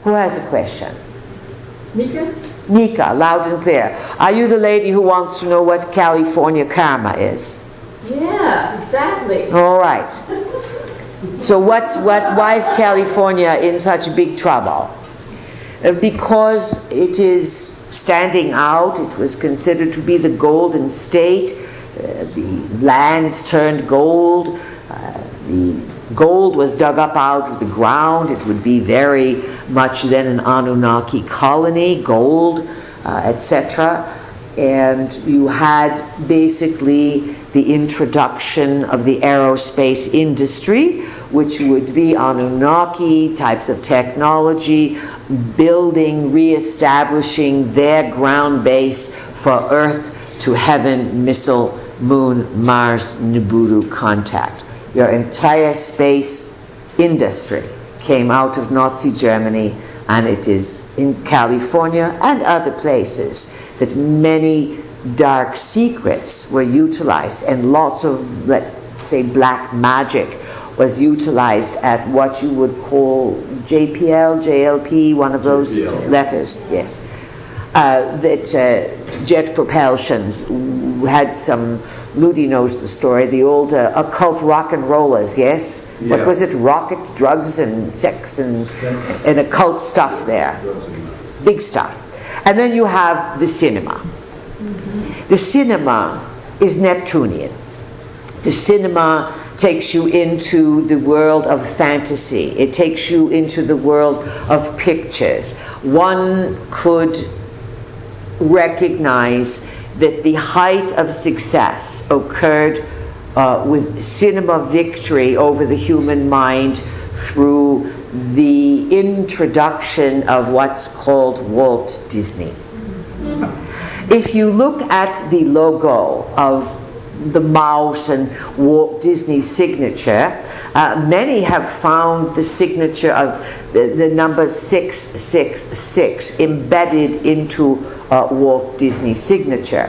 Who has a question? Nika? Nika, loud and clear. Are you the lady who wants to know what California karma is? Yeah, exactly. All right. So why is California in such big trouble? Because it is standing out. It was considered to be the golden state. The lands turned gold. The gold was dug up out of the ground. It would be very much then an Anunnaki colony, gold, etc. And you had basically the introduction of the aerospace industry, which would be Anunnaki types of technology, building, re-establishing their ground base for Earth to heaven, missile, moon, Mars, Nibiru contact. Your entire space industry came out of Nazi Germany, and it is in California and other places that many dark secrets were utilized, and lots of, let's say, black magic was utilized at what you would call JPL, JLP, one of those letters, yes. That jet propulsions had some, Ludi knows the story, the old occult rock and rollers, yes? Yeah. What was it? Rocket, drugs, and sex, and occult stuff there. Big stuff. And then you have the cinema. Mm-hmm. The cinema is Neptunian. The cinema takes you into the world of fantasy. It takes you into the world of pictures. One could recognize that the height of success occurred with cinema victory over the human mind through the introduction of what's called Walt Disney. If you look at the logo of the mouse and Walt Disney's signature, many have found the signature of the number 666 embedded into Walt Disney's signature.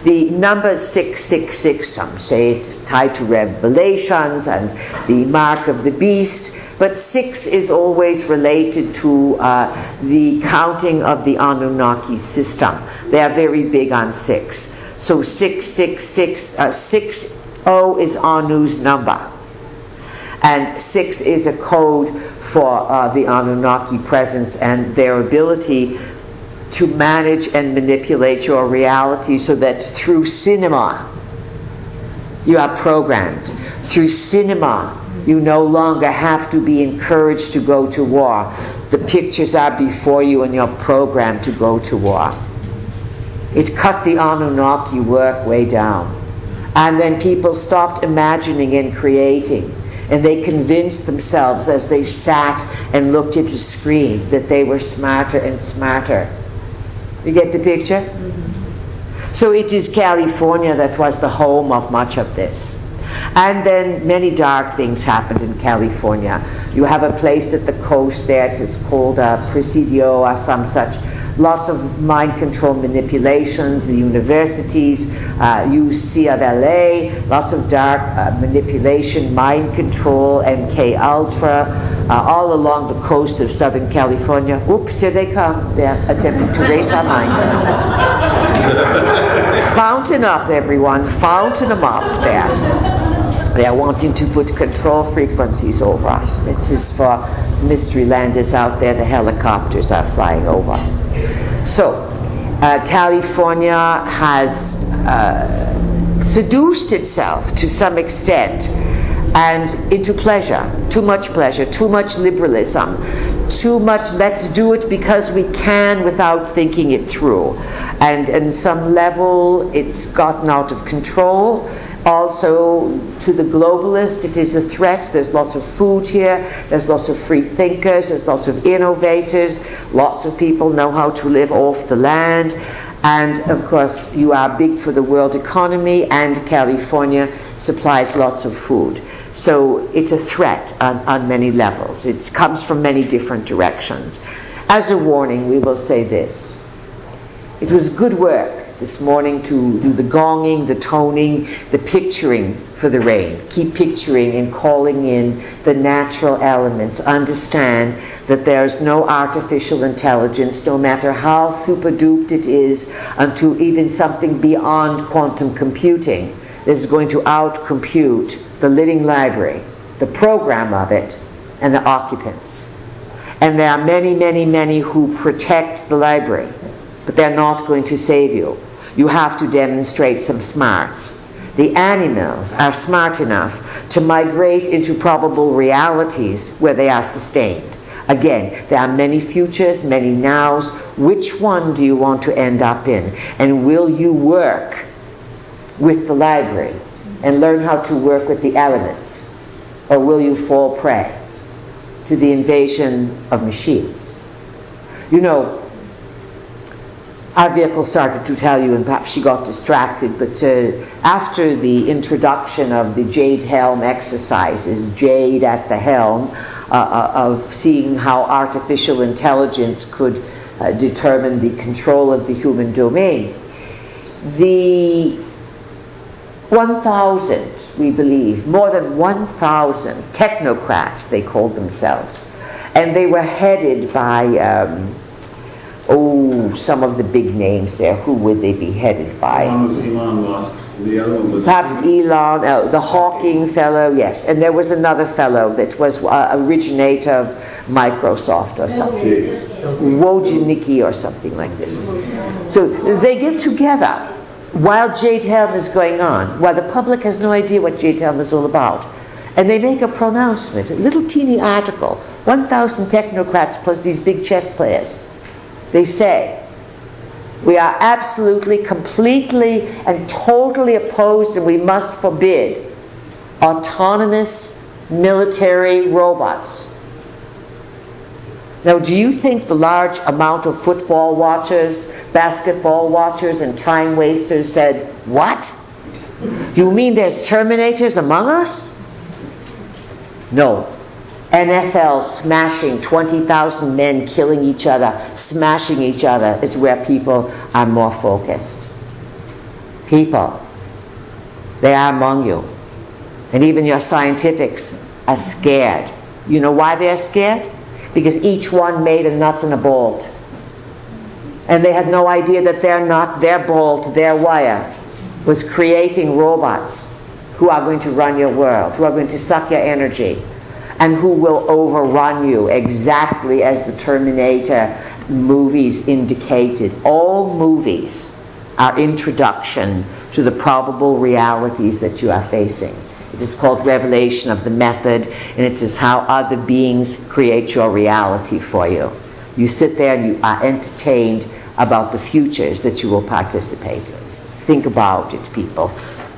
The number 666, some say it's tied to Revelations and the mark of the beast, but 6 is always related to the counting of the Anunnaki system. They are very big on 6. So 666, 60 is Anu's number. And 6 is a code for the Anunnaki presence and their ability to manage and manipulate your reality, so that through cinema you are programmed. Through cinema you no longer have to be encouraged to go to war. The pictures are before you and you're programmed to go to war. It cut the Anunnaki work way down. And then people stopped imagining and creating. And they convinced themselves as they sat and looked at a screen that they were smarter and smarter. You get the picture? Mm-hmm. So it is California that was the home of much of this. And then many dark things happened in California. You have a place at the coast there, it is called Presidio or some such. Lots of mind control manipulations, the universities, UC of LA, lots of dark manipulation, mind control, MK Ultra, all along the coast of Southern California. Oops, here they come. They're attempting to race our minds. Fountain up, everyone. Fountain them up there. They are wanting to put control frequencies over us. This is for mystery landers out there. The helicopters are flying over. So, California has seduced itself to some extent and into pleasure, too much liberalism, too much let's do it because we can without thinking it through. And on some level it's gotten out of control. Also, to the globalist, it is a threat. There's lots of food here, there's lots of free thinkers, there's lots of innovators, lots of people know how to live off the land, and of course you are big for the world economy, and California supplies lots of food. So it's a threat on many levels. It comes from many different directions. As a warning, we will say this. It was good work this morning to do the gonging, the toning, the picturing for the rain. Keep picturing and calling in the natural elements. Understand that there's no artificial intelligence, no matter how super-duped it is, unto even something beyond quantum computing. This is going to outcompute the living library, the program of it, and the occupants. And there are many, many, many who protect the library, but they're not going to save you. You have to demonstrate some smarts. The animals are smart enough to migrate into probable realities where they are sustained. Again, there are many futures, many nows. Which one do you want to end up in? And will you work with the library and learn how to work with the elements? Or will you fall prey to the invasion of machines? You know, our vehicle started to tell you, and perhaps she got distracted, but after the introduction of the Jade Helm exercises, Jade at the helm, of seeing how artificial intelligence could determine the control of the human domain, the 1,000, we believe, more than 1,000 technocrats, they called themselves. And they were headed by, some of the big names there. Who would they be headed by? One was Elon Musk. The other one was... Perhaps Elon, the Hawking fellow, yes. And there was another fellow that was originator of Microsoft or something. Wojcicki or something like this. So they get together while Jade Helm is going on, while the public has no idea what Jade Helm is all about. And they make a pronouncement, a little teeny article, 1,000 technocrats plus these big chess players. They say, we are absolutely, completely, and totally opposed, and we must forbid autonomous military robots. Now, do you think the large amount of football watchers, basketball watchers, and time wasters said, what? You mean there's Terminators among us? No. NFL smashing, 20,000 men killing each other, smashing each other is where people are more focused. People, they are among you. And even your scientifics are scared. You know why they're scared? Because each one made a nut and a bolt. And they had no idea that their nut, their bolt, their wire was creating robots who are going to run your world, who are going to suck your energy, and who will overrun you exactly as the Terminator movies indicated. All movies are introduction to the probable realities that you are facing. It is called revelation of the method, and it is how other beings create your reality for you. You sit there and you are entertained about the futures that you will participate in. Think about it, people.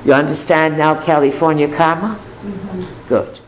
You understand now California karma? Mm-hmm. Good.